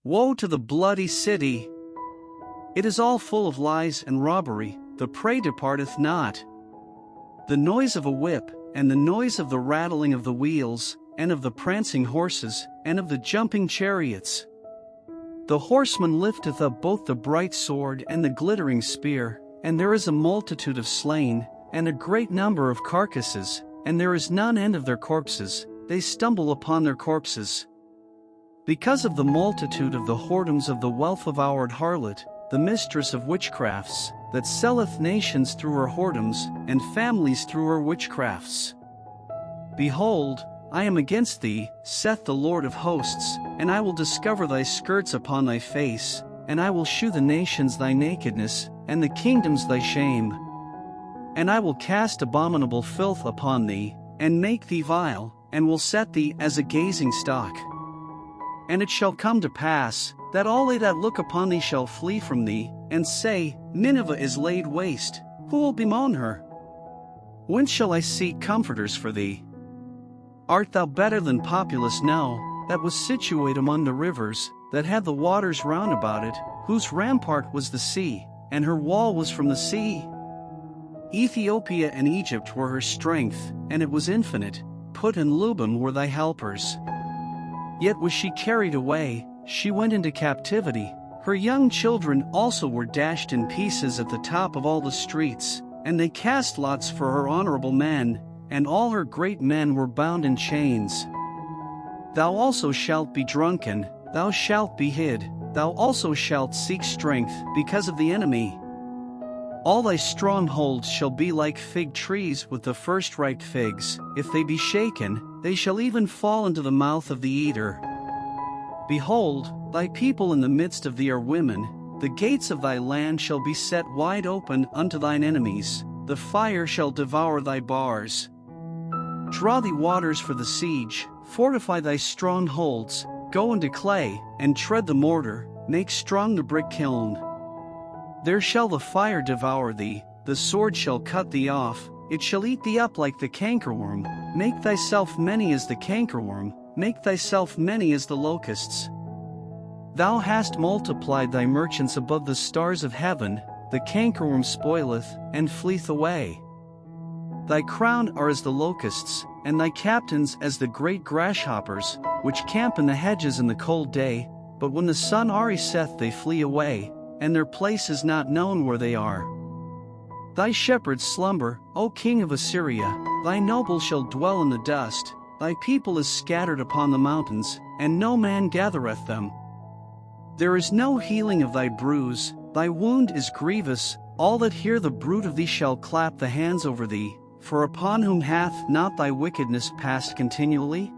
Woe to the bloody city! It is all full of lies and robbery, the prey departeth not. The noise of a whip, and the noise of the rattling of the wheels, and of the prancing horses, and of the jumping chariots. The horseman lifteth up both the bright sword and the glittering spear, and there is a multitude of slain, and a great number of carcasses, and there is none end of their corpses, they stumble upon their corpses. Because of the multitude of the whoredoms of the wealth-devoured harlot, the mistress of witchcrafts, that selleth nations through her whoredoms, and families through her witchcrafts. Behold, I am against thee, saith the Lord of hosts, and I will discover thy skirts upon thy face, and I will shew the nations thy nakedness, and the kingdoms thy shame. And I will cast abominable filth upon thee, and make thee vile, and will set thee as a gazing stock. And it shall come to pass, that all they that look upon thee shall flee from thee, and say, Nineveh is laid waste, who will bemoan her? Whence shall I seek comforters for thee? Art thou better than Populus now, that was situate among the rivers, that had the waters round about it, whose rampart was the sea, and her wall was from the sea? Ethiopia and Egypt were her strength, and it was infinite, Put and Lubim were thy helpers. Yet was she carried away, she went into captivity, her young children also were dashed in pieces at the top of all the streets, and they cast lots for her honorable men, and all her great men were bound in chains. Thou also shalt be drunken, thou shalt be hid, thou also shalt seek strength because of the enemy. All thy strongholds shall be like fig trees with the first ripe figs, if they be shaken, they shall even fall into the mouth of the eater. Behold, thy people in the midst of thee are women, the gates of thy land shall be set wide open unto thine enemies, the fire shall devour thy bars. Draw thee waters for the siege, fortify thy strongholds, go into clay, and tread the mortar, make strong the brick kiln. There shall the fire devour thee, the sword shall cut thee off, it shall eat thee up like the cankerworm, make thyself many as the cankerworm, make thyself many as the locusts. Thou hast multiplied thy merchants above the stars of heaven, the cankerworm spoileth, and fleeth away. Thy crown are as the locusts, and thy captains as the great grasshoppers, which camp in the hedges in the cold day, but when the sun ariseth they flee away, and their place is not known where they are. Thy shepherds slumber, O king of Assyria, thy nobles shall dwell in the dust, thy people is scattered upon the mountains, and no man gathereth them. There is no healing of thy bruise, thy wound is grievous, all that hear the bruit of thee shall clap the hands over thee, for upon whom hath not thy wickedness passed continually?